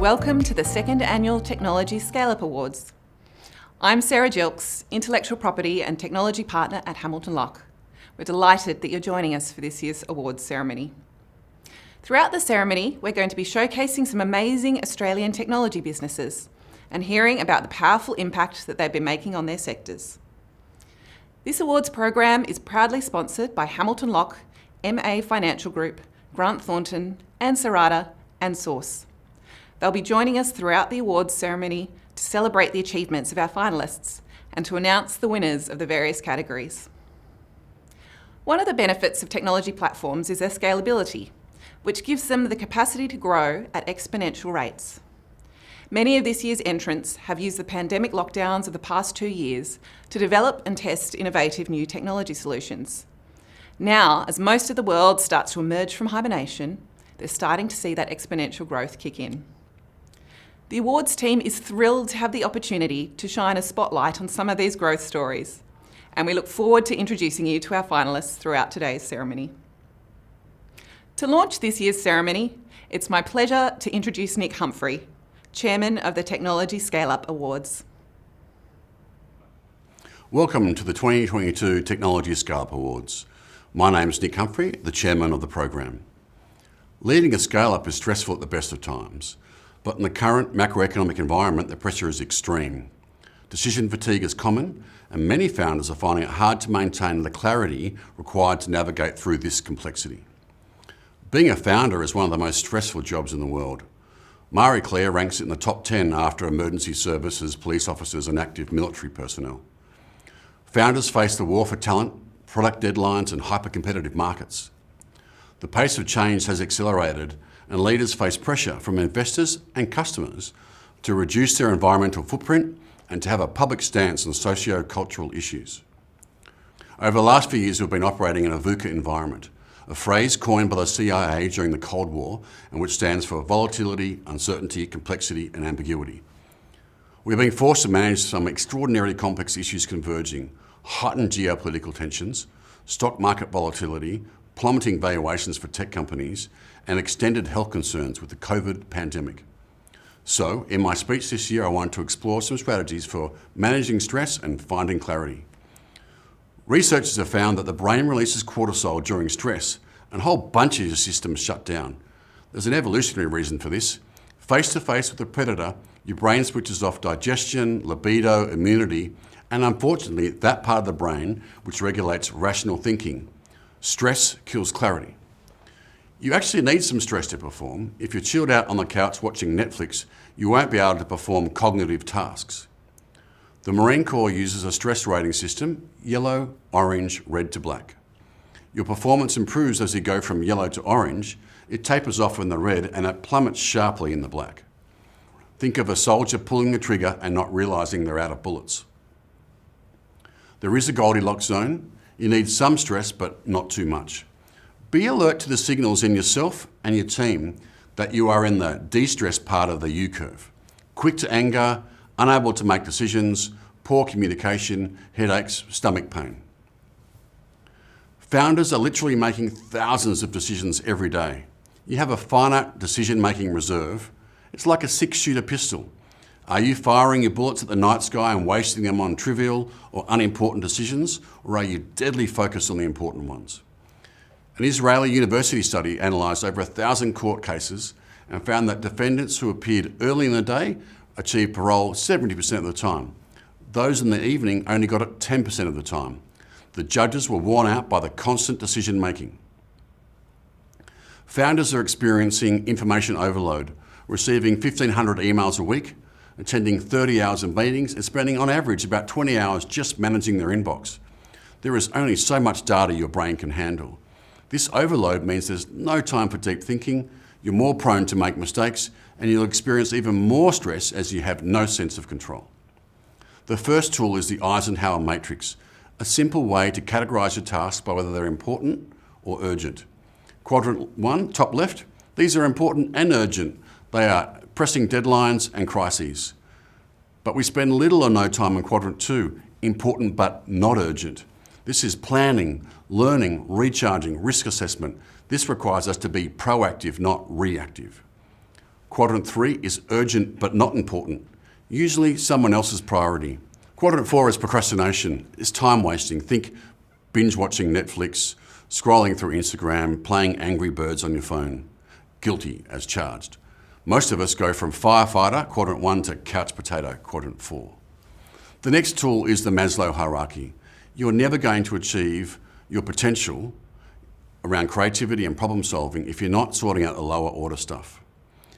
Welcome to the second annual Technology Scale-Up Awards. I'm Sarah Jelks, Intellectual Property and Technology Partner at Hamilton Locke. We're delighted that you're joining us for this year's awards ceremony. Throughout the ceremony, we're going to be showcasing some amazing Australian technology businesses and hearing about the powerful impact that they've been making on their sectors. This awards program is proudly sponsored by Hamilton Locke, MA Financial Group, Grant Thornton, and Serata, and Source. They'll be joining us throughout the awards ceremony to celebrate the achievements of our finalists and to announce the winners of the various categories. One of the benefits of technology platforms is their scalability, which gives them the capacity to grow at exponential rates. Many of this year's entrants have used the pandemic lockdowns of the past 2 years to develop and test innovative new technology solutions. Now, as most of the world starts to emerge from hibernation, they're starting to see that exponential growth kick in. The awards team is thrilled to have the opportunity to shine a spotlight on some of these growth stories, and we look forward to introducing you to our finalists throughout today's ceremony. To launch this year's ceremony, it's my pleasure to introduce Nick Humphrey, Chairman of the Technology Scale-Up Awards. Welcome to the 2022 Technology Scale-Up Awards. My name's Nick Humphrey, the Chairman of the program. Leading a scale-up is stressful at the best of times, but in the current macroeconomic environment, the pressure is extreme. Decision fatigue is common, and many founders are finding it hard to maintain the clarity required to navigate through this complexity. Being a founder is one of the most stressful jobs in the world. Marie Claire ranks it in the top 10 after emergency services, police officers, and active military personnel. Founders face the war for talent, product deadlines, and hyper-competitive markets. The pace of change has accelerated, and leaders face pressure from investors and customers to reduce their environmental footprint and to have a public stance on socio-cultural issues. Over the last few years, we've been operating in a VUCA environment, a phrase coined by the CIA during the Cold War, and which stands for volatility, uncertainty, complexity, and ambiguity. We've been forced to manage some extraordinarily complex issues converging: heightened geopolitical tensions, stock market volatility, plummeting valuations for tech companies, and extended health concerns with the COVID pandemic. So, in my speech this year, I wanted to explore some strategies for managing stress and finding clarity. Researchers have found that the brain releases cortisol during stress, and a whole bunch of your systems shut down. There's an evolutionary reason for this. Face to face with a predator, your brain switches off digestion, libido, immunity, and unfortunately, that part of the brain which regulates rational thinking. Stress kills clarity. You actually need some stress to perform. If you're chilled out on the couch watching Netflix, you won't be able to perform cognitive tasks. The Marine Corps uses a stress rating system: yellow, orange, red to black. Your performance improves as you go from yellow to orange, it tapers off in the red, and it plummets sharply in the black. Think of a soldier pulling the trigger and not realising they're out of bullets. There is a Goldilocks zone. You need some stress, but not too much. Be alert to the signals in yourself and your team that you are in the de-stress part of the U-curve. Quick to anger, unable to make decisions, poor communication, headaches, stomach pain. Founders are literally making thousands of decisions every day. You have a finite decision-making reserve. It's like a 6-shooter pistol. Are you firing your bullets at the night sky and wasting them on trivial or unimportant decisions, or are you deadly focused on the important ones? An Israeli university study analysed over 1,000 court cases and found that defendants who appeared early in the day achieved parole 70% of the time. Those in the evening only got it 10% of the time. The judges were worn out by the constant decision making. Founders are experiencing information overload, receiving 1,500 emails a week, attending 30 hours of meetings, and spending on average about 20 hours just managing their inbox. There is only so much data your brain can handle. This overload means there's no time for deep thinking, you're more prone to make mistakes, and you'll experience even more stress as you have no sense of control. The first tool is the Eisenhower matrix, a simple way to categorise your tasks by whether they're important or urgent. Quadrant 1, top left, these are important and urgent. They are pressing deadlines and crises. But we spend little or no time in quadrant 2, important but not urgent. This is planning, learning, recharging, risk assessment. This requires us to be proactive, not reactive. Quadrant 3 is urgent but not important, usually someone else's priority. Quadrant 4 is procrastination, it's time wasting. Think binge watching Netflix, scrolling through Instagram, playing Angry Birds on your phone. Guilty as charged. Most of us go from firefighter, quadrant 1, to couch potato, quadrant 4. The next tool is the Maslow hierarchy. You're never going to achieve your potential around creativity and problem solving if you're not sorting out the lower order stuff.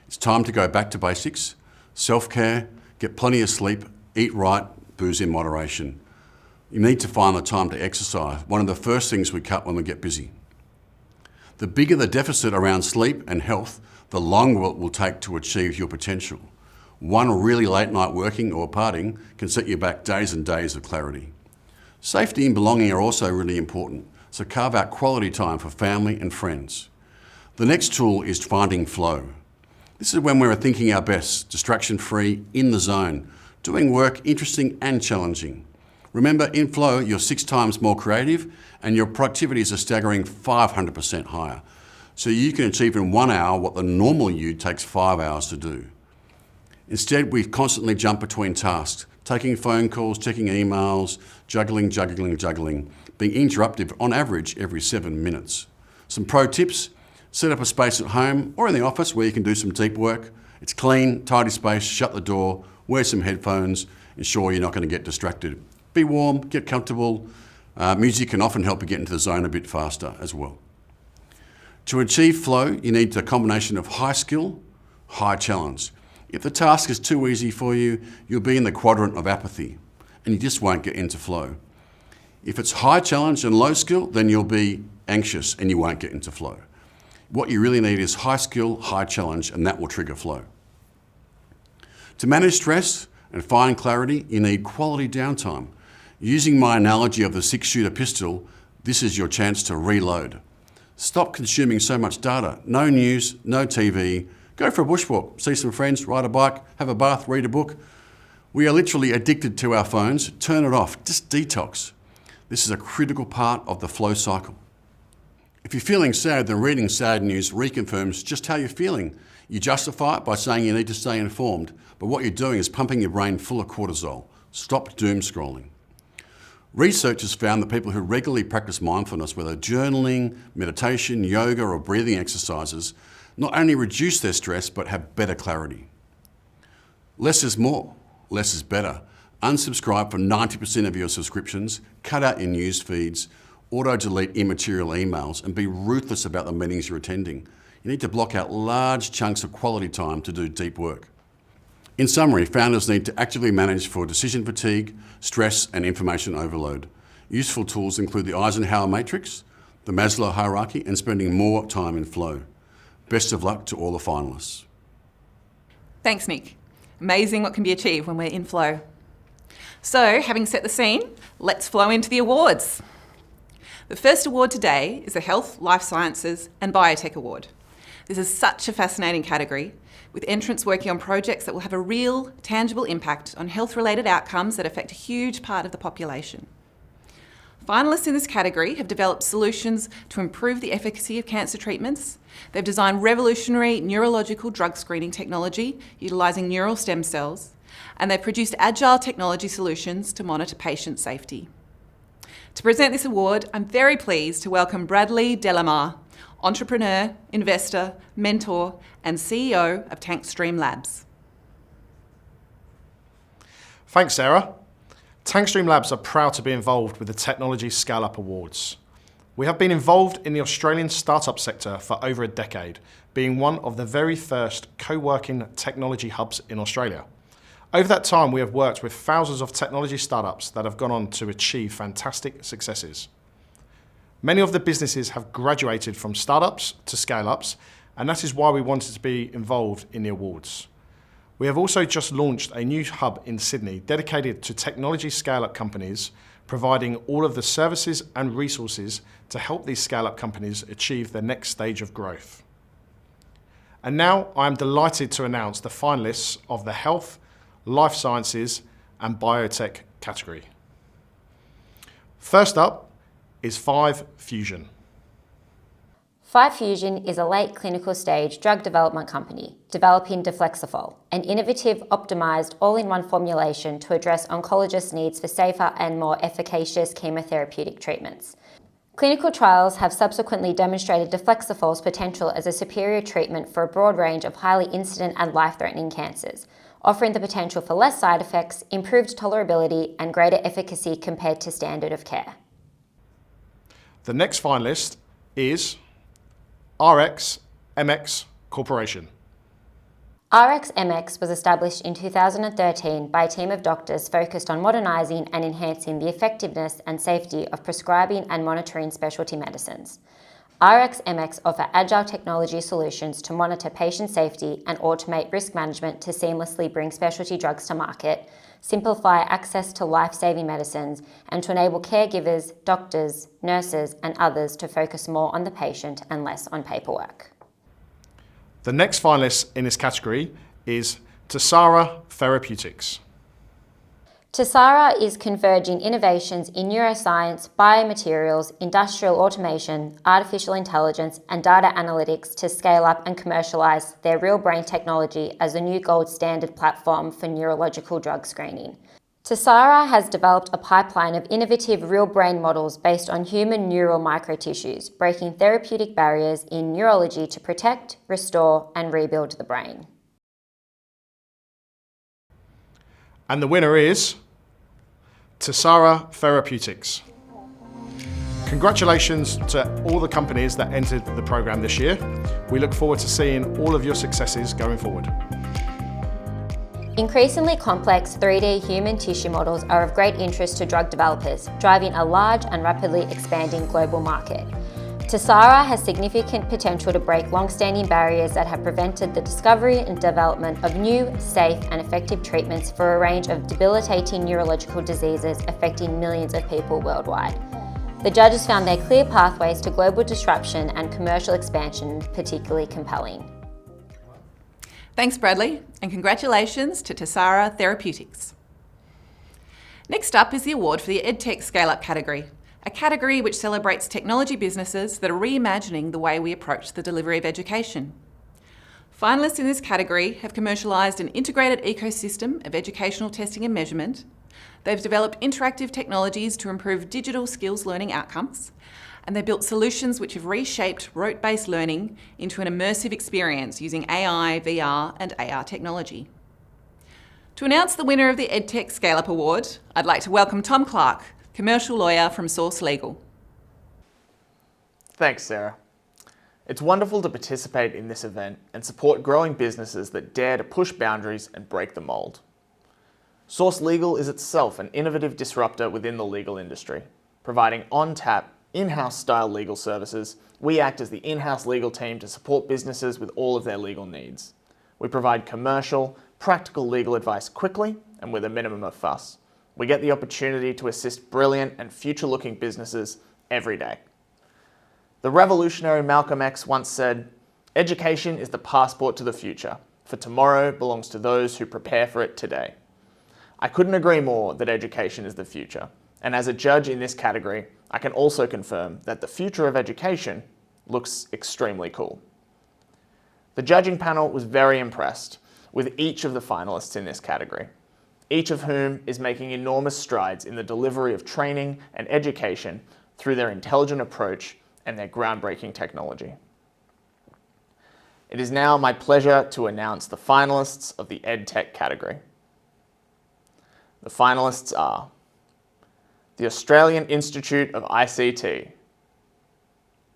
It's time to go back to basics, self-care, get plenty of sleep, eat right, booze in moderation. You need to find the time to exercise, one of the first things we cut when we get busy. The bigger the deficit around sleep and health, the longer it will take to achieve your potential. One really late night working or partying can set you back days and days of clarity. Safety and belonging are also really important, so carve out quality time for family and friends. The next tool is finding flow. This is when we're thinking our best, distraction-free, in the zone, doing work interesting and challenging. Remember, in flow, you're 6 times more creative and your productivity is a staggering 500% higher. So you can achieve in 1 hour what the normal you takes 5 hours to do. Instead, we constantly jump between tasks, taking phone calls, checking emails, juggling, being interrupted on average every 7 minutes. Some pro tips: set up a space at home or in the office where you can do some deep work. It's clean, tidy space, shut the door, wear some headphones, ensure you're not going to get distracted. Be warm, get comfortable. Music can often help you get into the zone a bit faster as well. To achieve flow, you need a combination of high skill, high challenge. If the task is too easy for you, you'll be in the quadrant of apathy and you just won't get into flow. If it's high challenge and low skill, then you'll be anxious and you won't get into flow. What you really need is high skill, high challenge, and that will trigger flow. To manage stress and find clarity, you need quality downtime. Using my analogy of the 6-shooter pistol, this is your chance to reload. Stop consuming so much data. No news, no TV. Go for a bushwalk, see some friends, ride a bike, have a bath, read a book. We are literally addicted to our phones. Turn it off, just detox. This is a critical part of the flow cycle. If you're feeling sad, then reading sad news reconfirms just how you're feeling. You justify it by saying you need to stay informed, but what you're doing is pumping your brain full of cortisol. Stop doom scrolling. Research has found that people who regularly practice mindfulness, whether journaling, meditation, yoga, or breathing exercises, not only reduce their stress, but have better clarity. Less is more, less is better. Unsubscribe for 90% of your subscriptions, cut out your news feeds, auto-delete immaterial emails, and be ruthless about the meetings you're attending. You need to block out large chunks of quality time to do deep work. In summary, founders need to actively manage for decision fatigue, stress, and information overload. Useful tools include the Eisenhower matrix, the Maslow hierarchy, and spending more time in flow. Best of luck to all the finalists. Thanks, Nick. Amazing what can be achieved when we're in flow. So, having set the scene, let's flow into the awards. The first award today is the Health, Life Sciences and Biotech Award. This is such a fascinating category, with entrants working on projects that will have a real, tangible impact on health-related outcomes that affect a huge part of the population. Finalists in this category have developed solutions to improve the efficacy of cancer treatments. They've designed revolutionary neurological drug screening technology utilising neural stem cells, and they've produced agile technology solutions to monitor patient safety. To present this award, I'm very pleased to welcome Bradley Delamar, entrepreneur, investor, mentor, and CEO of Tankstream Labs. Thanks, Sarah. Tankstream Labs are proud to be involved with the Technology Scale-Up Awards. We have been involved in the Australian startup sector for over a decade, being one of the very first co-working technology hubs in Australia. Over that time, we have worked with thousands of technology startups that have gone on to achieve fantastic successes. Many of the businesses have graduated from startups to scale-ups, and that is why we wanted to be involved in the awards. We have also just launched a new hub in Sydney dedicated to technology scale-up companies, providing all of the services and resources to help these scale-up companies achieve their next stage of growth. And now I am delighted to announce the finalists of the Health, Life Sciences and Biotech category. First up is 5 Fusion. Fusion is a late clinical stage drug development company developing Deflexifol, an innovative, optimized, all-in-one formulation to address oncologists' needs for safer and more efficacious chemotherapeutic treatments. Clinical trials have subsequently demonstrated Deflexifol's potential as a superior treatment for a broad range of highly incident and life-threatening cancers, offering the potential for less side effects, improved tolerability, and greater efficacy compared to standard of care. The next finalist is RxMX Corporation. RxMX was established in 2013 by a team of doctors focused on modernising and enhancing the effectiveness and safety of prescribing and monitoring specialty medicines. RxMX offer agile technology solutions to monitor patient safety and automate risk management to seamlessly bring specialty drugs to market, simplify access to life-saving medicines, and to enable caregivers, doctors, nurses, and others to focus more on the patient and less on paperwork. The next finalist in this category is Tesara Therapeutics. Tesara is converging innovations in neuroscience, biomaterials, industrial automation, artificial intelligence, and data analytics to scale up and commercialize their real brain technology as a new gold standard platform for neurological drug screening. Tesara has developed a pipeline of innovative real brain models based on human neural microtissues, breaking therapeutic barriers in neurology to protect, restore, and rebuild the brain. And the winner is Tesara Therapeutics. Congratulations to all the companies that entered the program this year. We look forward to seeing all of your successes going forward. Increasingly complex 3D human tissue models are of great interest to drug developers, driving a large and rapidly expanding global market. Tesara has significant potential to break long-standing barriers that have prevented the discovery and development of new, safe, and effective treatments for a range of debilitating neurological diseases affecting millions of people worldwide. The judges found their clear pathways to global disruption and commercial expansion particularly compelling. Thanks, Bradley, and congratulations to Tesara Therapeutics. Next up is the award for the EdTech Scale-Up category, a category which celebrates technology businesses that are reimagining the way we approach the delivery of education. Finalists in this category have commercialised an integrated ecosystem of educational testing and measurement. They've developed interactive technologies to improve digital skills learning outcomes, and they built solutions which have reshaped rote-based learning into an immersive experience using AI, VR, and AR technology. To announce the winner of the EdTech Scale-Up Award, I'd like to welcome Tom Clark, commercial lawyer from Source Legal. Thanks, Sarah. It's wonderful to participate in this event and support growing businesses that dare to push boundaries and break the mold. Source Legal is itself an innovative disruptor within the legal industry. Providing on-tap, in-house style legal services, we act as the in-house legal team to support businesses with all of their legal needs. We provide commercial, practical legal advice quickly and with a minimum of fuss. We get the opportunity to assist brilliant and future-looking businesses every day. The revolutionary Malcolm X once said, "Education is the passport to the future, for tomorrow belongs to those who prepare for it today." I couldn't agree more that education is the future, and as a judge in this category, I can also confirm that the future of education looks extremely cool. The judging panel was very impressed with each of the finalists in this category, each of whom is making enormous strides in the delivery of training and education through their intelligent approach and their groundbreaking technology. It is now my pleasure to announce the finalists of the EdTech category. The finalists are the Australian Institute of ICT.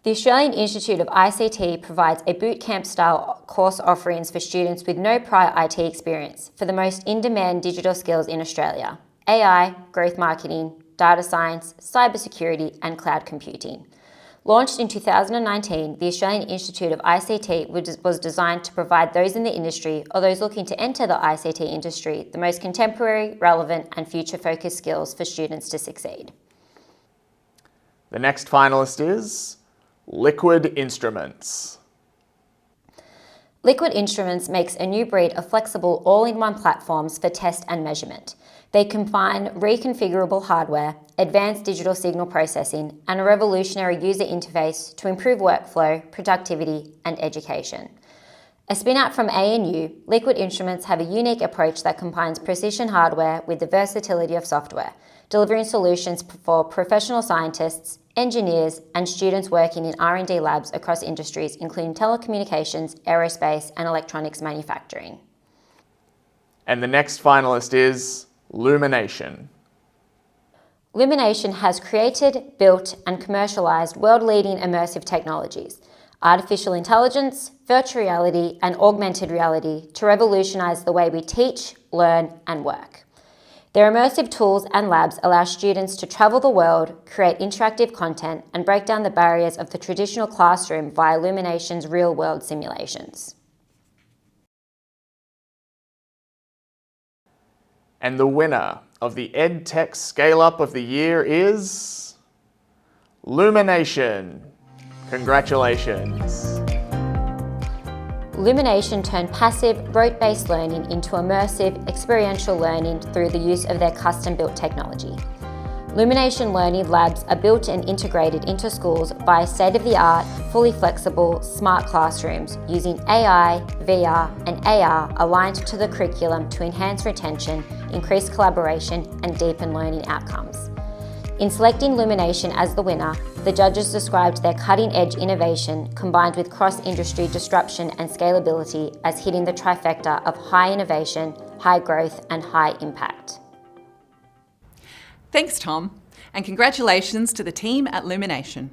The Australian Institute of ICT provides a bootcamp-style course offerings for students with no prior IT experience for the most in-demand digital skills in Australia: AI, growth marketing, data science, cybersecurity, and cloud computing. Launched in 2019, the Australian Institute of ICT was designed to provide those in the industry or those looking to enter the ICT industry the most contemporary, relevant, and future-focused skills for students to succeed. The next finalist is Liquid Instruments. Liquid Instruments makes a new breed of flexible all-in-one platforms for test and measurement. They combine reconfigurable hardware, advanced digital signal processing, and a revolutionary user interface to improve workflow, productivity, and education. A spin-out from ANU, Liquid Instruments have a unique approach that combines precision hardware with the versatility of software, delivering solutions for professional scientists, engineers, and students working in R&D labs across industries including telecommunications, aerospace, and electronics manufacturing. And the next finalist is Lumination. Lumination has created, built, and commercialized world-leading immersive technologies, artificial intelligence, virtual reality, and augmented reality to revolutionize the way we teach, learn, and work. Their immersive tools and labs allow students to travel the world, create interactive content, and break down the barriers of the traditional classroom via Lumination's real-world simulations. And the winner of the EdTech Scale-Up of the Year is Lumination. Congratulations. Lumination turned passive, rote-based learning into immersive, experiential learning through the use of their custom-built technology. Lumination Learning Labs are built and integrated into schools via state-of-the-art, fully flexible, smart classrooms using AI, VR, and AR aligned to the curriculum to enhance retention, increase collaboration, and deepen learning outcomes. In selecting Lumination as the winner, the judges described their cutting-edge innovation combined with cross-industry disruption and scalability as hitting the trifecta of high innovation, high growth, and high impact. Thanks, Tom, and congratulations to the team at Lumination.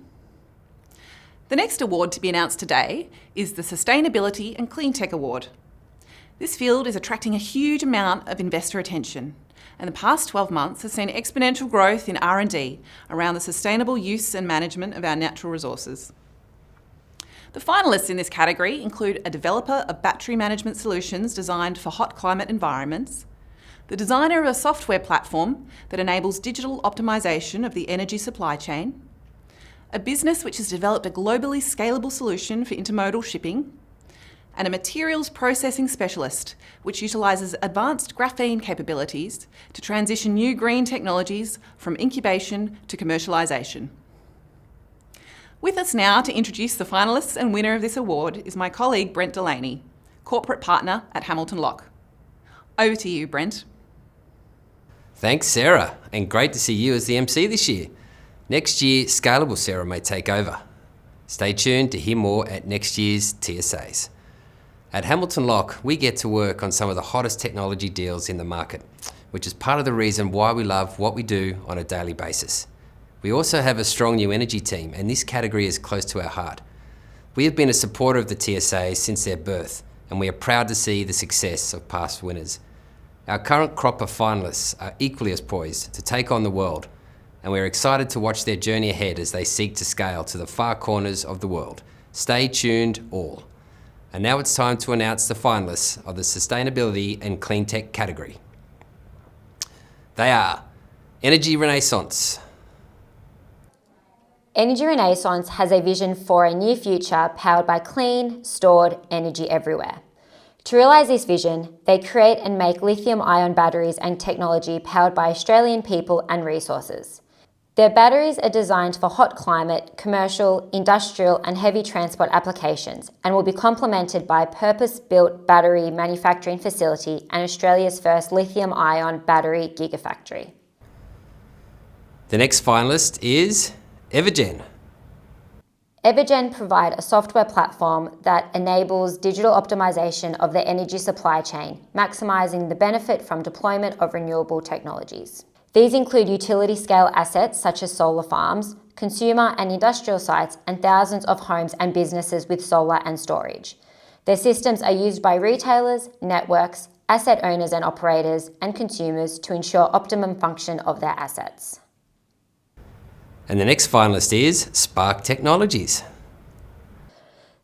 The next award to be announced today is the Sustainability and Cleantech Award. This field is attracting a huge amount of investor attention, and the past 12 months has seen exponential growth in R&D around the sustainable use and management of our natural resources. The finalists in this category include a developer of battery management solutions designed for hot climate environments, the designer of a software platform that enables digital optimization of the energy supply chain, a business which has developed a globally scalable solution for intermodal shipping, and a materials processing specialist which utilises advanced graphene capabilities to transition new green technologies from incubation to commercialisation. With us now to introduce the finalists and winner of this award is my colleague Brent Delaney, Corporate Partner at Hamilton Locke. Over to you, Brent. Thanks, Sarah, and great to see you as the MC this year. Next year, Scalable Sarah may take over. Stay tuned to hear more at next year's TSAs. At Hamilton Locke, we get to work on some of the hottest technology deals in the market, which is part of the reason why we love what we do on a daily basis. We also have a strong new energy team, and this category is close to our heart. We have been a supporter of the TSAs since their birth, and we are proud to see the success of past winners. Our current crop of finalists are equally as poised to take on the world, and we're excited to watch their journey ahead as they seek to scale to the far corners of the world. Stay tuned all. And now it's time to announce the finalists of the Sustainability and Cleantech category. They are Energy Renaissance. Energy Renaissance has a vision for a near future powered by clean, stored energy everywhere. To realise this vision, they create and make lithium-ion batteries and technology powered by Australian people and resources. Their batteries are designed for hot climate, commercial, industrial and heavy transport applications and will be complemented by a purpose-built battery manufacturing facility and Australia's first lithium-ion battery gigafactory. The next finalist is Evergen. Evergen provide a software platform that enables digital optimization of the energy supply chain, maximising the benefit from deployment of renewable technologies. These include utility-scale assets such as solar farms, consumer and industrial sites, and thousands of homes and businesses with solar and storage. Their systems are used by retailers, networks, asset owners and operators, and consumers to ensure optimum function of their assets. And the next finalist is Spark Technologies.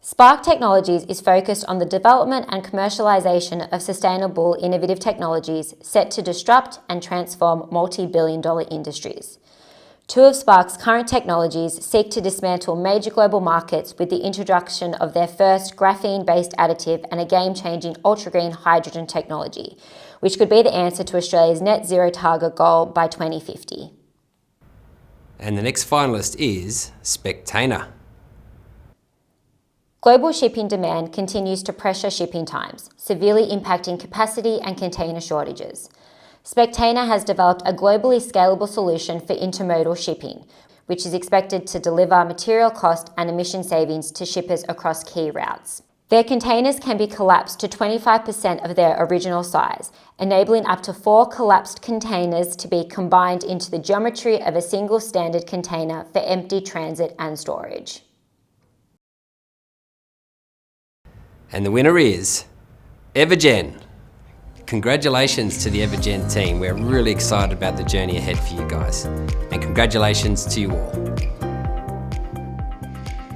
Spark Technologies is focused on the development and commercialisation of sustainable, innovative technologies set to disrupt and transform multi-billion-dollar industries. Two of Spark's current technologies seek to dismantle major global markets with the introduction of their first graphene-based additive and a game-changing ultra-green hydrogen technology, which could be the answer to Australia's net zero target goal by 2050. And the next finalist is Spectainer. Global shipping demand continues to pressure shipping times, severely impacting capacity and container shortages. Spectainer has developed a globally scalable solution for intermodal shipping, which is expected to deliver material cost and emission savings to shippers across key routes. Their containers can be collapsed to 25% of their original size, enabling up to 4 collapsed containers to be combined into the geometry of a single standard container for empty transit and storage. And the winner is Evergen. Congratulations to the Evergen team. We're really excited about the journey ahead for you guys. And congratulations to you all.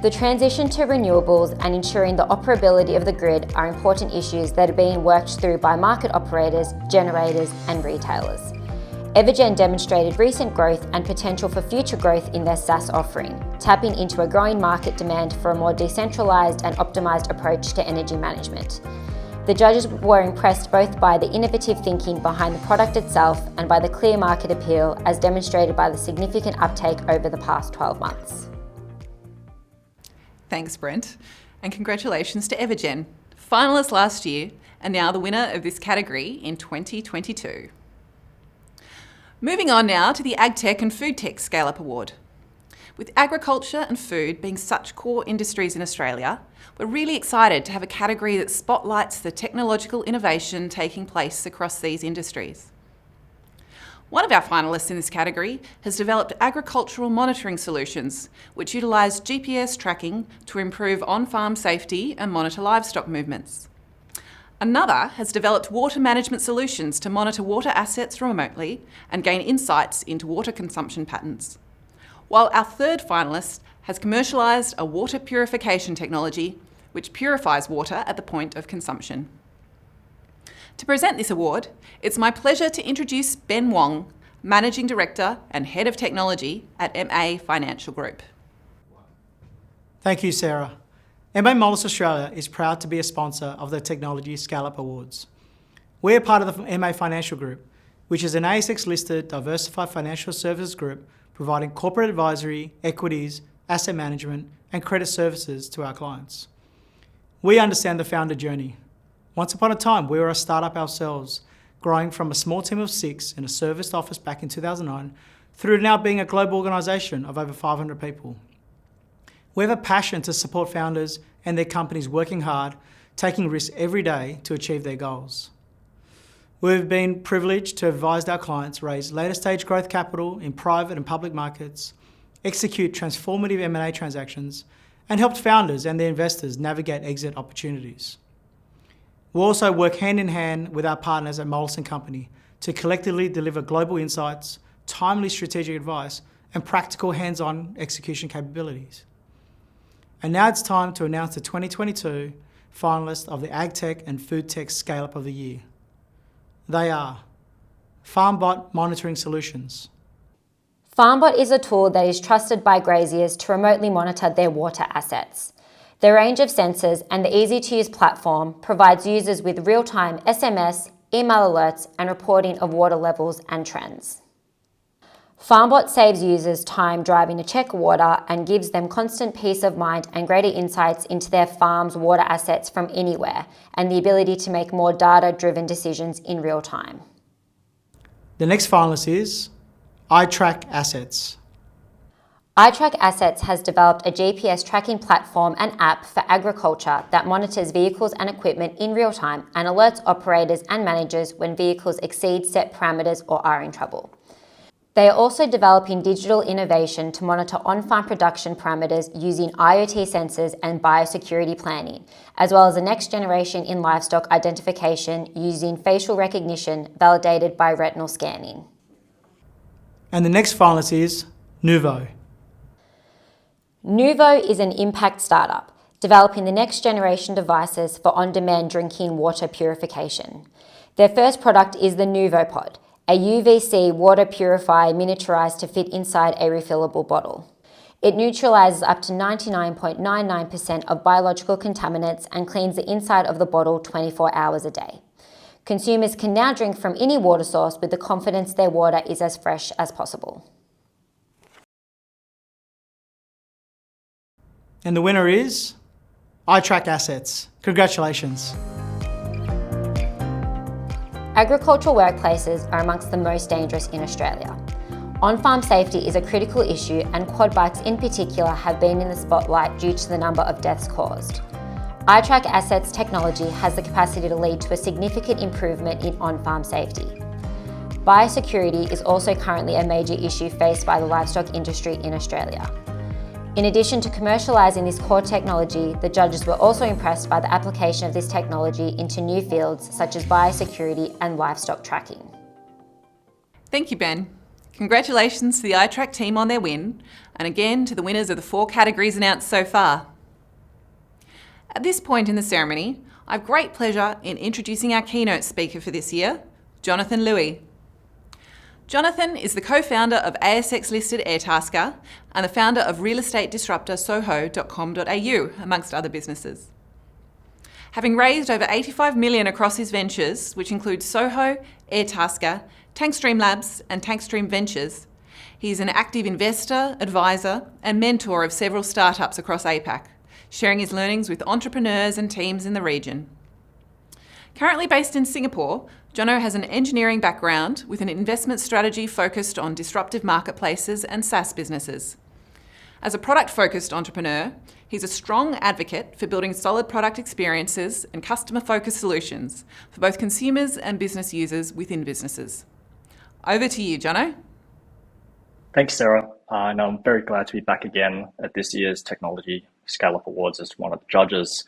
The transition to renewables and ensuring the operability of the grid are important issues that are being worked through by market operators, generators, and retailers. Evergen demonstrated recent growth and potential for future growth in their SaaS offering, tapping into a growing market demand for a more decentralised and optimised approach to energy management. The judges were impressed both by the innovative thinking behind the product itself and by the clear market appeal as demonstrated by the significant uptake over the past 12 months. Thanks, Brent. And congratulations to Evergen, finalist last year and now the winner of this category in 2022. Moving on now to the AgTech and FoodTech Scale-Up Award. With agriculture and food being such core industries in Australia, we're really excited to have a category that spotlights the technological innovation taking place across these industries. One of our finalists in this category has developed agricultural monitoring solutions, which utilise GPS tracking to improve on-farm safety and monitor livestock movements. Another has developed water management solutions to monitor water assets remotely and gain insights into water consumption patterns. While our third finalist has commercialised a water purification technology which purifies water at the point of consumption. To present this award, it's my pleasure to introduce Ben Wong, Managing Director and Head of Technology at MA Financial Group. Thank you, Sarah. MA Mollis Australia is proud to be a sponsor of the Technology Scale-Up Awards. We are part of the MA Financial Group, which is an ASX-listed diversified financial services group providing corporate advisory, equities, asset management, and credit services to our clients. We understand the founder journey. Once upon a time, we were a startup ourselves, growing from a small team of 6 in a serviced office back in 2009 through to now being a global organisation of over 500 people. We have a passion to support founders and their companies working hard, taking risks every day to achieve their goals. We've been privileged to advise our clients raise later stage growth capital in private and public markets, execute transformative M&A transactions, and helped founders and their investors navigate exit opportunities. We also work hand in hand with our partners at Mollis & Company to collectively deliver global insights, timely strategic advice, and practical hands-on execution capabilities. And now it's time to announce the 2022 finalists of the AgTech and FoodTech Scale-Up of the Year. They are FarmBot Monitoring Solutions. FarmBot is a tool that is trusted by graziers to remotely monitor their water assets. The range of sensors and the easy-to-use platform provides users with real-time SMS, email alerts, and reporting of water levels and trends. FarmBot saves users time driving to check water and gives them constant peace of mind and greater insights into their farm's water assets from anywhere, and the ability to make more data-driven decisions in real time. The next finalist is iTrack Assets. iTrack Assets has developed a GPS tracking platform and app for agriculture that monitors vehicles and equipment in real time and alerts operators and managers when vehicles exceed set parameters or are in trouble. They are also developing digital innovation to monitor on-farm production parameters using IoT sensors and biosecurity planning, as well as the next generation in livestock identification using facial recognition validated by retinal scanning. And the next finalist is Nuvo. Nuvo is an impact startup developing the next generation devices for on-demand drinking water purification. Their first product is the Nuvo Pod, a UVC water purifier miniaturized to fit inside a refillable bottle. It neutralizes up to 99.99% of biological contaminants and cleans the inside of the bottle 24 hours a day. Consumers can now drink from any water source with the confidence their water is as fresh as possible. And the winner is iTrack Assets. Congratulations. Agricultural workplaces are amongst the most dangerous in Australia. On-farm safety is a critical issue, and quad bikes in particular have been in the spotlight due to the number of deaths caused. iTrack Assets technology has the capacity to lead to a significant improvement in on-farm safety. Biosecurity is also currently a major issue faced by the livestock industry in Australia. In addition to commercialising this core technology, the judges were also impressed by the application of this technology into new fields such as biosecurity and livestock tracking. Thank you, Ben. Congratulations to the iTrack team on their win, and again to the winners of the 4 categories announced so far. At this point in the ceremony, I have great pleasure in introducing our keynote speaker for this year, Jonathan Lui. Jonathan is the co-founder of ASX-listed Airtasker and the founder of real estate disruptor Soho.com.au, amongst other businesses. Having raised over $85 million across his ventures, which include Soho, Airtasker, Tankstream Labs and Tankstream Ventures, he is an active investor, advisor and mentor of several startups across APAC, sharing his learnings with entrepreneurs and teams in the region. Currently based in Singapore, Jono has an engineering background with an investment strategy focused on disruptive marketplaces and SaaS businesses. As a product-focused entrepreneur, he's a strong advocate for building solid product experiences and customer-focused solutions for both consumers and business users within businesses. Over to you, Jono. Thanks, Sarah. And I'm very glad to be back again at this year's Technology Scale-Up Awards as one of the judges.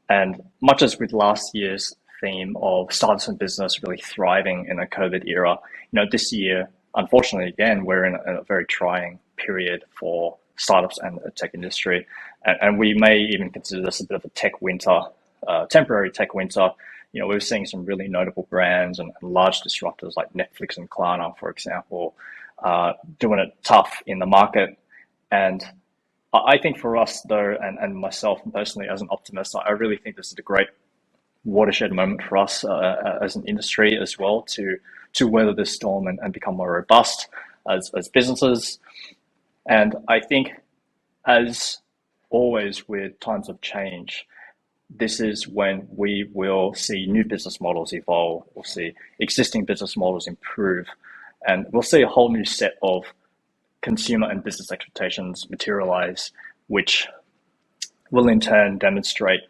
And much as with last year's theme of startups and business really thriving in a COVID era, this year, unfortunately, again, we're in a very trying period for startups and the tech industry. And we may even consider this a bit of a tech winter, temporary tech winter. We're seeing some really notable brands and large disruptors like Netflix and Klarna, for example, doing it tough in the market. And I think for us, though, and myself personally as an optimist, I really think this is a great watershed moment for us as an industry as well to weather this storm and become more robust as businesses. And I think, as always with times of change, this is when we will see new business models evolve. We'll see existing business models improve, and we'll see a whole new set of consumer and business expectations materialize, which will in turn demonstrate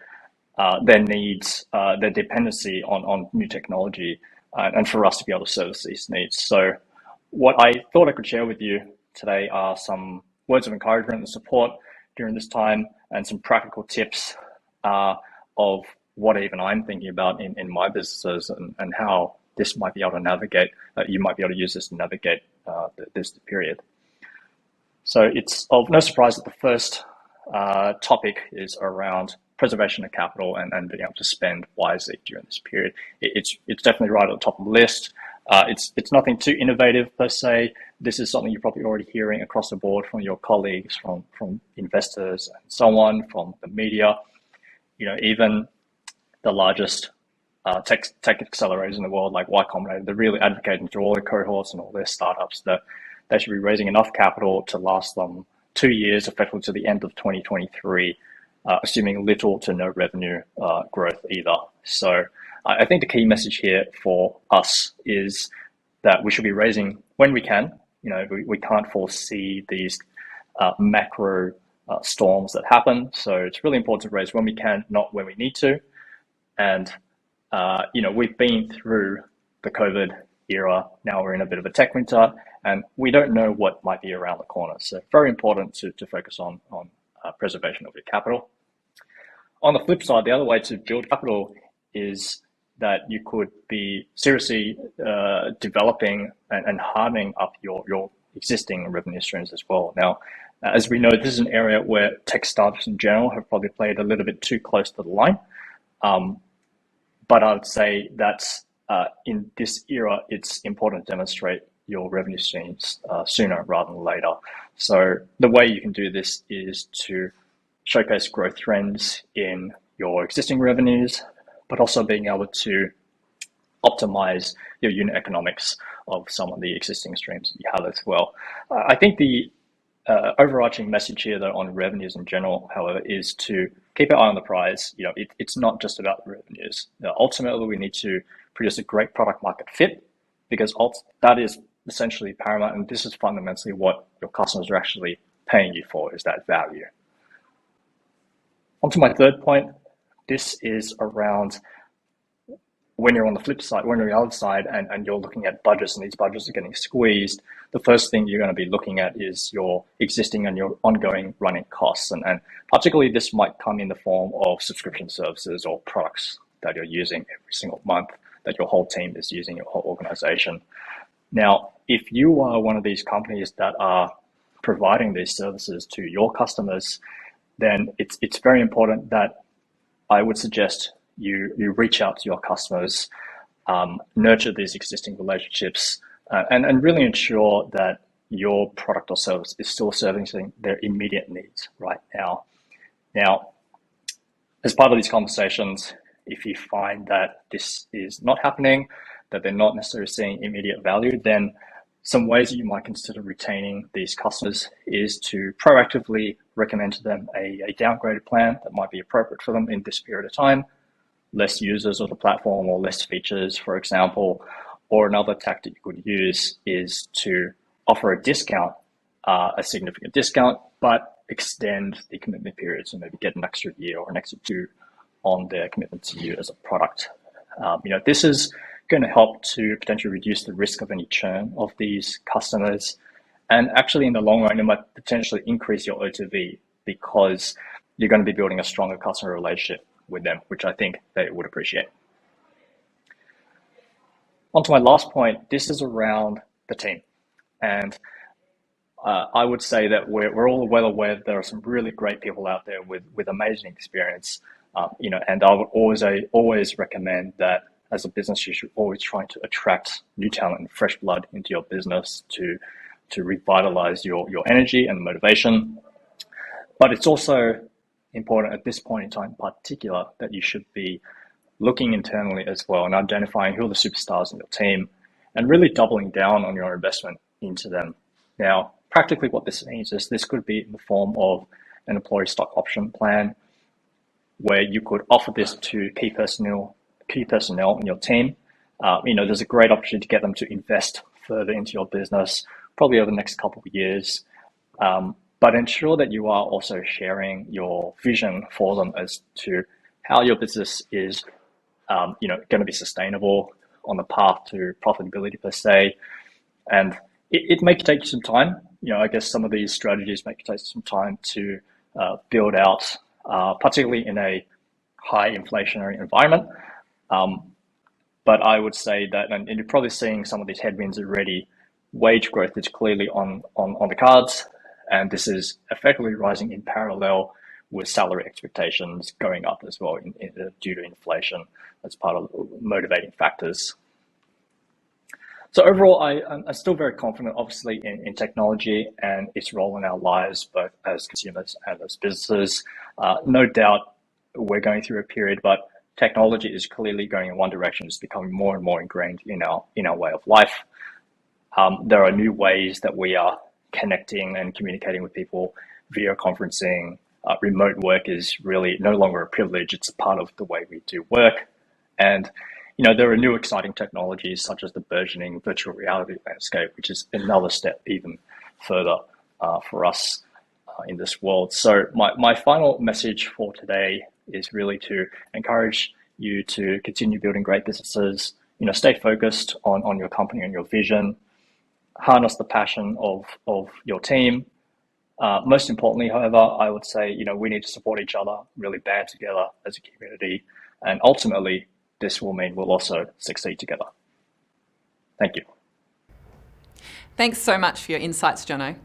their needs, their dependency on new technology, and for us to be able to service these needs. So what I thought I could share with you today are some words of encouragement and support during this time, and some practical tips of what even I'm thinking about in my businesses, and how this might be able to navigate, you might be able to use this to navigate this period. So it's of no surprise that the first topic is around preservation of capital and being able to spend wisely during this period. It's definitely right at the top of the list. It's nothing too innovative per se. This is something you're probably already hearing across the board from your colleagues, from investors and so on, from the media. Even the largest tech accelerators in the world, like Y Combinator, they're really advocating through all their cohorts and all their startups that they should be raising enough capital to last them 2 years, effectively to the end of 2023, assuming little to no revenue growth either. So I think the key message here for us is that we should be raising when we can. We can't foresee these macro storms that happen. So it's really important to raise when we can, not when we need to. And, we've been through the COVID era. Now we're in a bit of a tech winter, and we don't know what might be around the corner. So very important to focus on preservation of your capital. On the flip side, the other way to build capital is that you could be seriously developing and hardening up your existing revenue streams as well. Now, as we know, this is an area where tech startups in general have probably played a little bit too close to the line. But I would say that's in this era, it's important to demonstrate your revenue streams sooner rather than later. So the way you can do this is to showcase growth trends in your existing revenues, but also being able to optimize your unit economics of some of the existing streams that you have as well. I think the overarching message here, though, on revenues in general, however, is to keep an eye on the prize. It's not just about the revenues. Ultimately, we need to produce a great product market fit, because that is essentially paramount, and this is fundamentally what your customers are actually paying you for, is that value. On to my third point. This is around when you're on the flip side, when you're on the other side, and you're looking at budgets, and these budgets are getting squeezed. The first thing you're going to be looking at is your existing and your ongoing running costs, and particularly this might come in the form of subscription services or products that you're using every single month, that your whole team is using, your whole organization. Now, if you are one of these companies that are providing these services to your customers, then it's very important that I would suggest you reach out to your customers, nurture these existing relationships, and really ensure that your product or service is still servicing their immediate needs right now. Now, as part of these conversations, if you find that this is not happening, that they're not necessarily seeing immediate value, then some ways that you might consider retaining these customers is to proactively recommend to them a downgraded plan that might be appropriate for them in this period of time, less users of the platform or less features, for example. Or another tactic you could use is to offer a discount, a significant discount, but extend the commitment period, so maybe get an extra year or an extra 2 on their commitment to you as a product. This is going to help to potentially reduce the risk of any churn of these customers. And actually, in the long run, it might potentially increase your OTV, because you're going to be building a stronger customer relationship with them, which I think they would appreciate. On to my last point, this is around the team. And I would say that we're all well aware that there are some really great people out there with amazing experience. And I would always recommend that as a business, you should always try to attract new talent and fresh blood into your business to revitalize your energy and motivation. But it's also important at this point in time in particular that you should be looking internally as well and identifying who are the superstars in your team and really doubling down on your investment into them. Now, practically what this means is this could be in the form of an employee stock option plan, where you could offer this to key personnel in your team. There's a great opportunity to get them to invest further into your business, probably over the next couple of years. But ensure that you are also sharing your vision for them as to how your business is, going to be sustainable on the path to profitability per se. And it may take some time. I guess some of these strategies may take some time to build out, particularly in a high inflationary environment. But I would say that, and you're probably seeing some of these headwinds already, wage growth is clearly on the cards, and this is effectively rising in parallel with salary expectations going up as well due to inflation as part of motivating factors. So overall, I'm still very confident, obviously, in technology and its role in our lives, both as consumers and as businesses. No doubt we're going through a period, but technology is clearly going in one direction. It's becoming more and more ingrained in our way of life. There are new ways that we are connecting and communicating with people. Video conferencing, remote work is really no longer a privilege. It's a part of the way we do work. And there are new exciting technologies such as the burgeoning virtual reality landscape, which is another step even further for us in this world. So my final message for today is really to encourage you to continue building great businesses. Stay focused on your company and your vision. Harness the passion of your team. Most importantly, however, I would say we need to support each other, really band together as a community, and ultimately this will mean we'll also succeed together. Thank you. Thanks so much for your insights, Jono.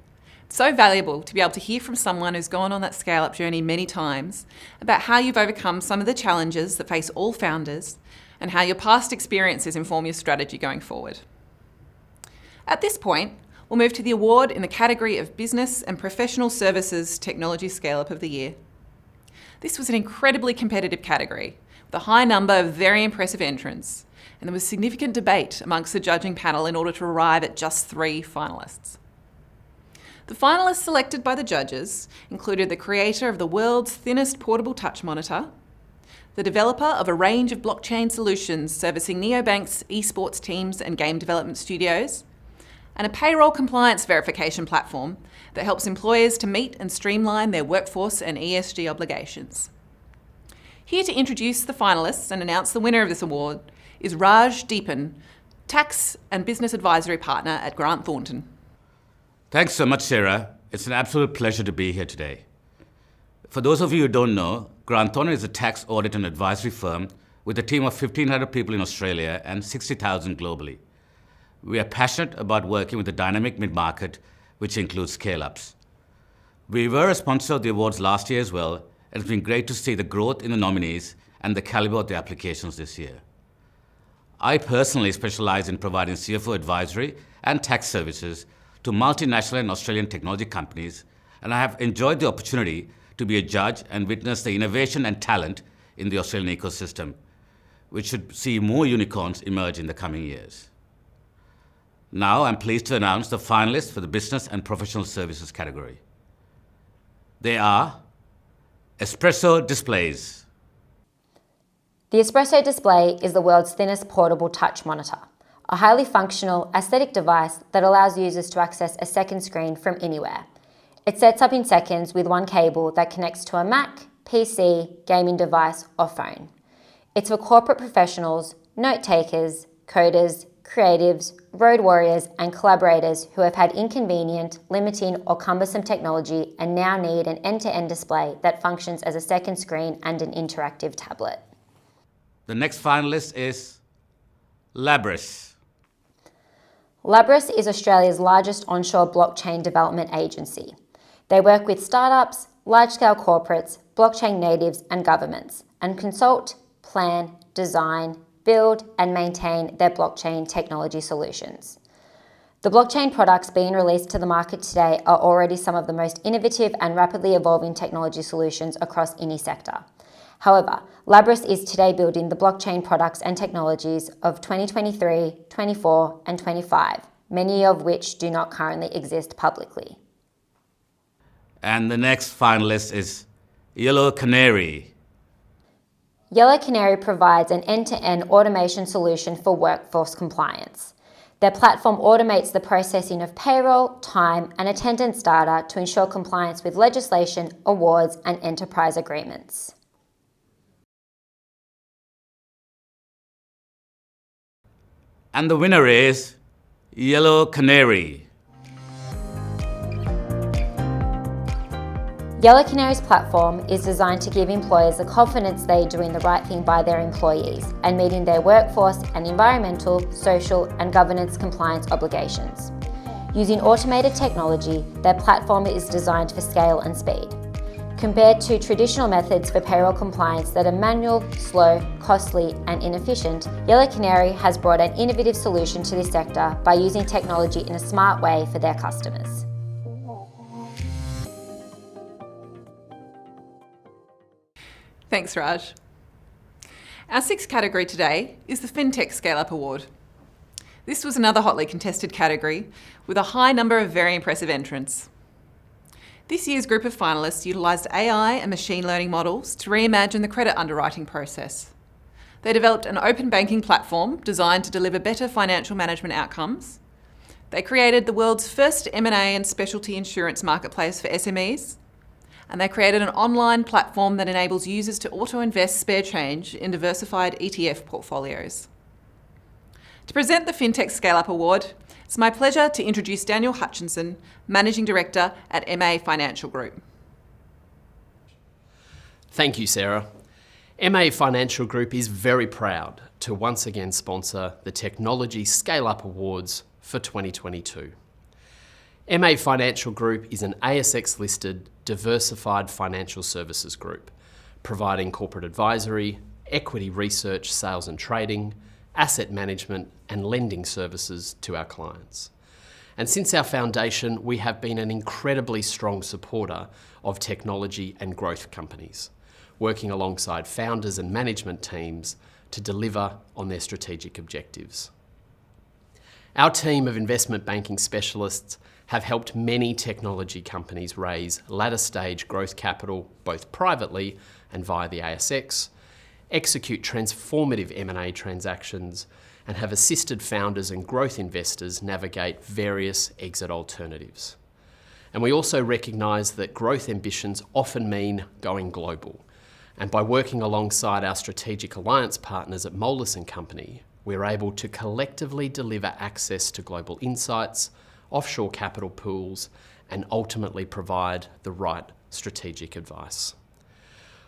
So valuable to be able to hear from someone who's gone on that scale-up journey many times about how you've overcome some of the challenges that face all founders, and how your past experiences inform your strategy going forward. At this point, we'll move to the award in the category of Business and Professional Services Technology Scale-Up of the Year. This was an incredibly competitive category, with a high number of very impressive entrants, and there was significant debate amongst the judging panel in order to arrive at just 3 finalists. The finalists selected by the judges included the creator of the world's thinnest portable touch monitor, the developer of a range of blockchain solutions servicing neobanks, esports teams and game development studios, and a payroll compliance verification platform that helps employers to meet and streamline their workforce and ESG obligations. Here to introduce the finalists and announce the winner of this award is Raj Deepan, Tax and Business Advisory Partner at Grant Thornton. Thanks so much, Sarah. It's an absolute pleasure to be here today. For those of you who don't know, Grant Thornton is a tax audit and advisory firm with a team of 1,500 people in Australia and 60,000 globally. We are passionate about working with the dynamic mid-market, which includes scale-ups. We were a sponsor of the awards last year as well, and it's been great to see the growth in the nominees and the caliber of the applications this year. I personally specialize in providing CFO advisory and tax services to multinational and Australian technology companies, and I have enjoyed the opportunity to be a judge and witness the innovation and talent in the Australian ecosystem, which should see more unicorns emerge in the coming years. Now I'm pleased to announce the finalists for the Business and Professional Services category. They are Espresso Displays. The Espresso Display is the world's thinnest portable touch monitor, a highly functional, aesthetic device that allows users to access a second screen from anywhere. It sets up in seconds with one cable that connects to a Mac, PC, gaming device, or phone. It's for corporate professionals, note takers, coders, creatives, road warriors, and collaborators who have had inconvenient, limiting, or cumbersome technology and now need an end-to-end display that functions as a second screen and an interactive tablet. The next finalist is Labris. Labris is Australia's largest onshore blockchain development agency. They work with startups, large-scale corporates, blockchain natives, and governments, and consult, plan, design, build, and maintain their blockchain technology solutions. The blockchain products being released to the market today are already some of the most innovative and rapidly evolving technology solutions across any sector. However, Labris is today building the blockchain products and technologies of 2023, 24, and 25, many of which do not currently exist publicly. And the next finalist is Yellow Canary. Yellow Canary provides an end-to-end automation solution for workforce compliance. Their platform automates the processing of payroll, time, and attendance data to ensure compliance with legislation, awards, and enterprise agreements. And the winner is Yellow Canary. Yellow Canary's platform is designed to give employers the confidence they are doing the right thing by their employees and meeting their workforce and environmental, social, and governance compliance obligations. Using automated technology, their platform is designed for scale and speed. Compared to traditional methods for payroll compliance that are manual, slow, costly, and inefficient, Yellow Canary has brought an innovative solution to this sector by using technology in a smart way for their customers. Thanks, Raj. Our sixth category today is the FinTech Scale-Up Award. This was another hotly contested category with a high number of very impressive entrants. This year's group of finalists utilised AI and machine learning models to reimagine the credit underwriting process. They developed an open banking platform designed to deliver better financial management outcomes. They created the world's first M&A and specialty insurance marketplace for SMEs. And they created an online platform that enables users to auto-invest spare change in diversified ETF portfolios. To present the FinTech Scale-Up Award, it's my pleasure to introduce Daniel Hutchinson, Managing Director at MA Financial Group. Thank you, Sarah. MA Financial Group is very proud to once again sponsor the Technology Scale-Up Awards for 2022. MA Financial Group is an ASX-listed, diversified financial services group, providing corporate advisory, equity research, sales and trading, asset management and lending services to our clients. And since our foundation, we have been an incredibly strong supporter of technology and growth companies, working alongside founders and management teams to deliver on their strategic objectives. Our team of investment banking specialists have helped many technology companies raise latter stage growth capital, both privately and via the ASX, execute transformative M&A transactions, and have assisted founders and growth investors navigate various exit alternatives. And we also recognise that growth ambitions often mean going global. And by working alongside our strategic alliance partners at Moelis & Company, we're able to collectively deliver access to global insights, offshore capital pools, and ultimately provide the right strategic advice.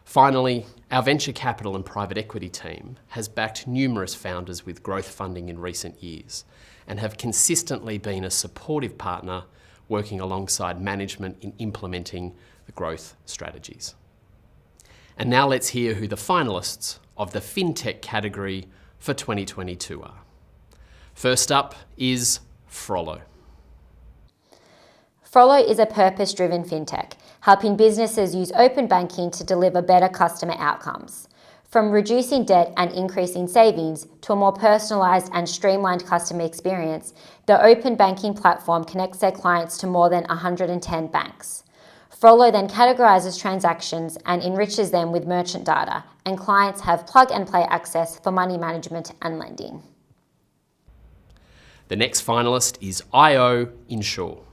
Finally, our venture capital and private equity team has backed numerous founders with growth funding in recent years and have consistently been a supportive partner working alongside management in implementing the growth strategies. And now let's hear who the finalists of the FinTech category for 2022 are. First up is Frollo. Frollo is a purpose-driven fintech, helping businesses use open banking to deliver better customer outcomes. From reducing debt and increasing savings to a more personalised and streamlined customer experience, the open banking platform connects their clients to more than 110 banks. Frollo then categorises transactions and enriches them with merchant data, and clients have plug-and-play access for money management and lending. The next finalist is IO Insure.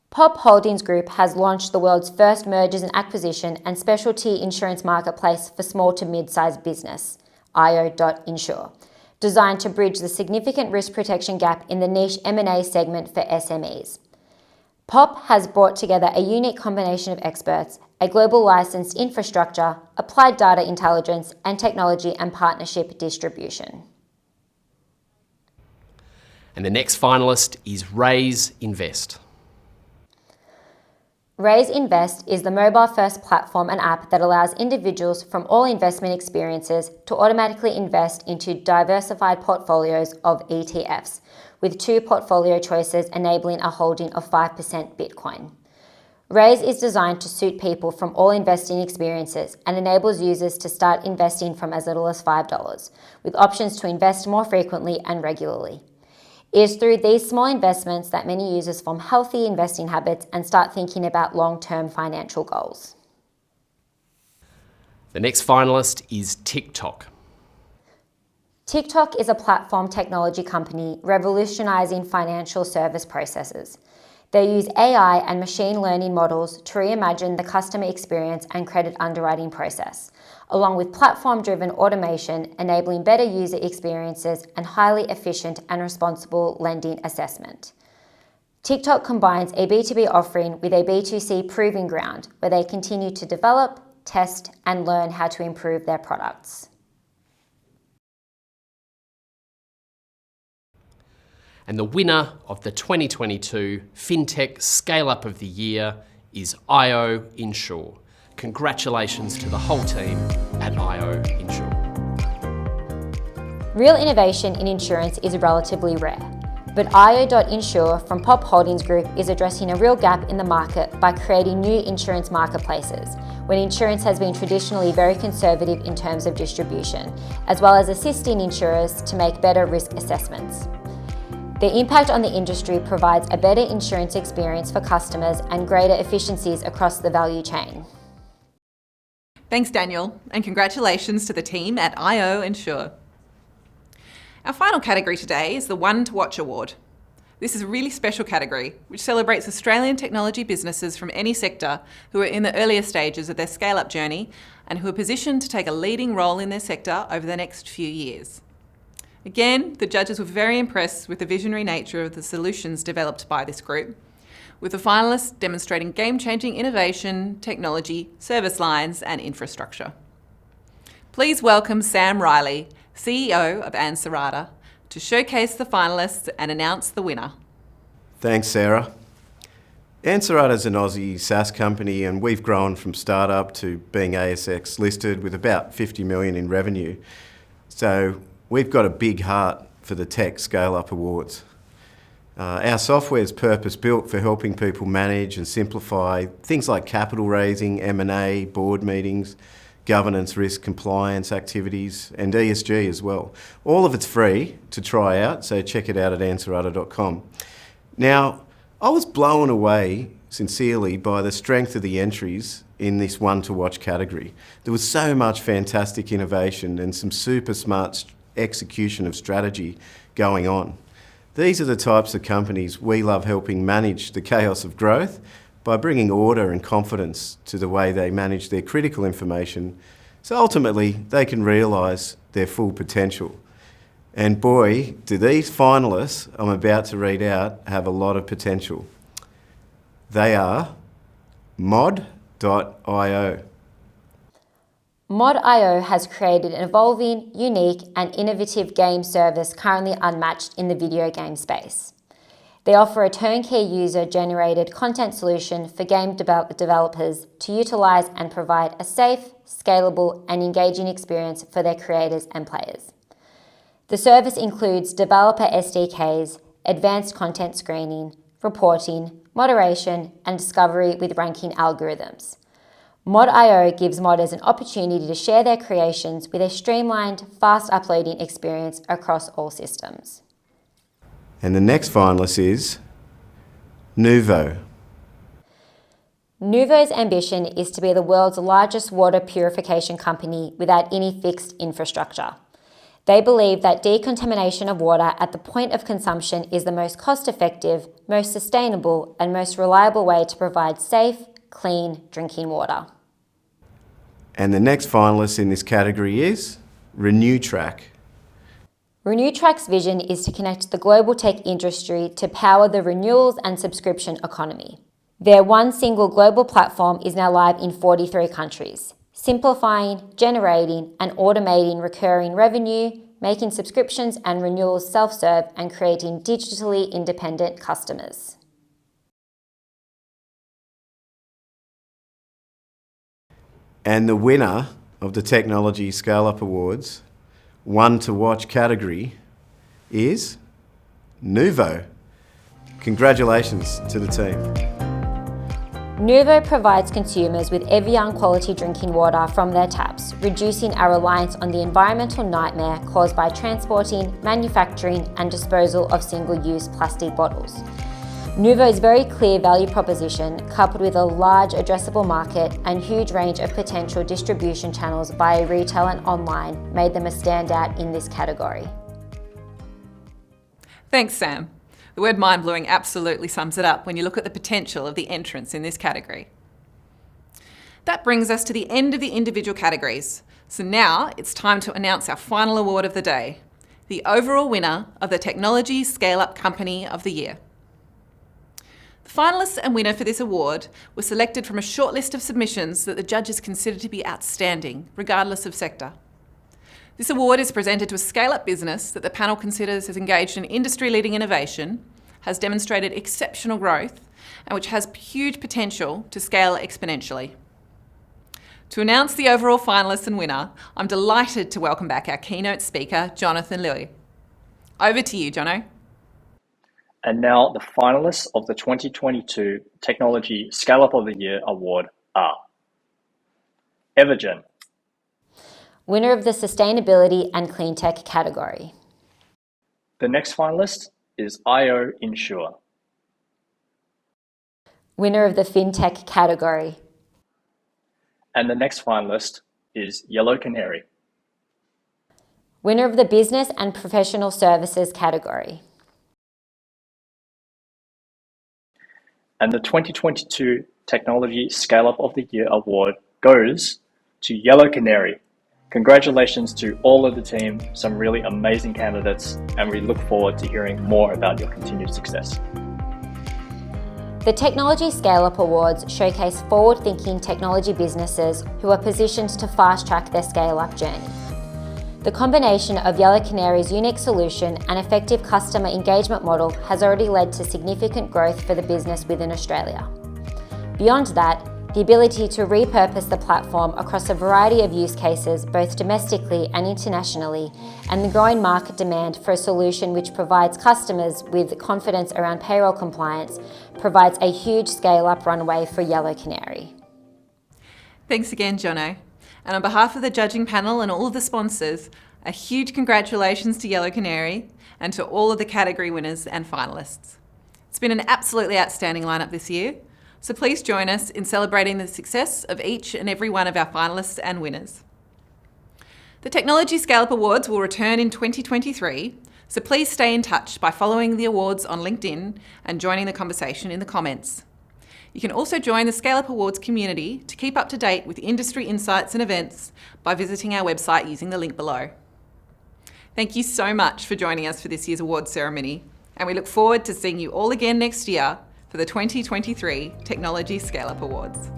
Pop Holdings Group has launched the world's first mergers and acquisition and specialty insurance marketplace for small to mid-sized business, io.insure, designed to bridge the significant risk protection gap in the niche M&A segment for SMEs. Pop has brought together a unique combination of experts, a global licensed infrastructure, applied data intelligence, and technology and partnership distribution. And the next finalist is Raise Invest. Raise Invest is the mobile-first platform and app that allows individuals from all investment experiences to automatically invest into diversified portfolios of ETFs, with 2 portfolio choices enabling a holding of 5% Bitcoin. Raise is designed to suit people from all investing experiences and enables users to start investing from as little as $5, with options to invest more frequently and regularly. It is through these small investments that many users form healthy investing habits and start thinking about long-term financial goals. The next finalist is TikTok. TikTok is a platform technology company revolutionising financial service processes. They use AI and machine learning models to reimagine the customer experience and credit underwriting process, along with platform-driven automation enabling better user experiences and highly efficient and responsible lending assessment. TikTok combines a B2B offering with a B2C proving ground where they continue to develop, test, and learn how to improve their products. And the winner of the 2022 FinTech Scale-Up of the Year is IO Insure. Congratulations to the whole team at IO Insure. Real innovation in insurance is relatively rare, but io.insure from Pop Holdings Group is addressing a real gap in the market by creating new insurance marketplaces, when insurance has been traditionally very conservative in terms of distribution, as well as assisting insurers to make better risk assessments. The impact on the industry provides a better insurance experience for customers and greater efficiencies across the value chain. Thanks, Daniel, and congratulations to the team at IO Insure. Our final category today is the One to Watch Award. This is a really special category which celebrates Australian technology businesses from any sector who are in the earlier stages of their scale-up journey and who are positioned to take a leading role in their sector over the next few years. Again, the judges were very impressed with the visionary nature of the solutions developed by this group, with the finalists demonstrating game-changing innovation, technology, service lines and infrastructure. Please welcome Sam Riley, CEO of Ansarada, to showcase the finalists and announce the winner. Thanks, Sarah. Ansarada is an Aussie SaaS company, and we've grown from startup to being ASX listed with about 50 million in revenue. So we've got a big heart for the Tech Scale-Up Awards. Our software is purpose-built for helping people manage and simplify things like capital raising, M&A, board meetings, governance, risk, compliance activities, and ESG as well. All of it's free to try out, so check it out at ansarada.com. Now, I was blown away, sincerely, by the strength of the entries in this one-to-watch category. There was so much fantastic innovation and some super smart execution of strategy going on. These are the types of companies we love helping manage the chaos of growth by bringing order and confidence to the way they manage their critical information, so ultimately they can realise their full potential. And boy, do these finalists I'm about to read out have a lot of potential. They are Mod.io. Mod.io has created an evolving, unique and innovative game service currently unmatched in the video game space. They offer a turnkey user-generated content solution for game developers to utilise and provide a safe, scalable and engaging experience for their creators and players. The service includes developer SDKs, advanced content screening, reporting, moderation, and discovery with ranking algorithms. Mod.io gives modders an opportunity to share their creations with a streamlined, fast uploading experience across all systems. And the next finalist is Nuvo. Nuvo's ambition is to be the world's largest water purification company without any fixed infrastructure. They believe that decontamination of water at the point of consumption is the most cost-effective, most sustainable, and most reliable way to provide safe, clean drinking water. And the next finalist in this category is RenewTrack. RenewTrack's vision is to connect the global tech industry to power the renewals and subscription economy. Their one single global platform is now live in 43 countries, simplifying, generating and automating recurring revenue, making subscriptions and renewals self-serve and creating digitally independent customers. And the winner of the Technology Scale-Up Awards, one to watch category, is Nuvo. Congratulations to the team. Nuvo provides consumers with Evian quality drinking water from their taps, reducing our reliance on the environmental nightmare caused by transporting, manufacturing and disposal of single-use plastic bottles. Nuvo's very clear value proposition, coupled with a large addressable market and huge range of potential distribution channels via retail and online, made them a standout in this category. Thanks, Sam. The word mind-blowing absolutely sums it up when you look at the potential of the entrants in this category. That brings us to the end of the individual categories. So now it's time to announce our final award of the day, the overall winner of the Technology Scale-Up Company of the Year. The finalists and winner for this award were selected from a short list of submissions that the judges considered to be outstanding, regardless of sector. This award is presented to a scale-up business that the panel considers has engaged in industry-leading innovation, has demonstrated exceptional growth, and which has huge potential to scale exponentially. To announce the overall finalist and winner, I'm delighted to welcome back our keynote speaker, Jonathan Lui. Over to you, Jono. And now the finalists of the 2022 Technology Scale-Up of the Year Award are Evergen, Winner of the Sustainability and Clean Tech category. The next finalist is IO Insure. Winner of the FinTech category. And the next finalist is Yellow Canary. Winner of the Business and Professional Services category. And the 2022 Technology Scale-Up of the Year Award goes to Yellow Canary. Congratulations to all of the team, some really amazing candidates, and we look forward to hearing more about your continued success. The Technology Scale-Up Awards showcase forward-thinking technology businesses who are positioned to fast-track their scale-up journey. The combination of Yellow Canary's unique solution and effective customer engagement model has already led to significant growth for the business within Australia. Beyond that, the ability to repurpose the platform across a variety of use cases, both domestically and internationally, and the growing market demand for a solution which provides customers with confidence around payroll compliance, provides a huge scale-up runway for Yellow Canary. Thanks again, Jono. And on behalf of the judging panel and all of the sponsors, a huge congratulations to Yellow Canary and to all of the category winners and finalists. It's been an absolutely outstanding lineup this year, so please join us in celebrating the success of each and every one of our finalists and winners. The Technology Scale-Up Awards will return in 2023, so please stay in touch by following the awards on LinkedIn and joining the conversation in the comments. You can also join the Scale-Up Awards community to keep up to date with industry insights and events by visiting our website using the link below. Thank you so much for joining us for this year's awards ceremony, and we look forward to seeing you all again next year for the 2023 Technology Scale-Up Awards.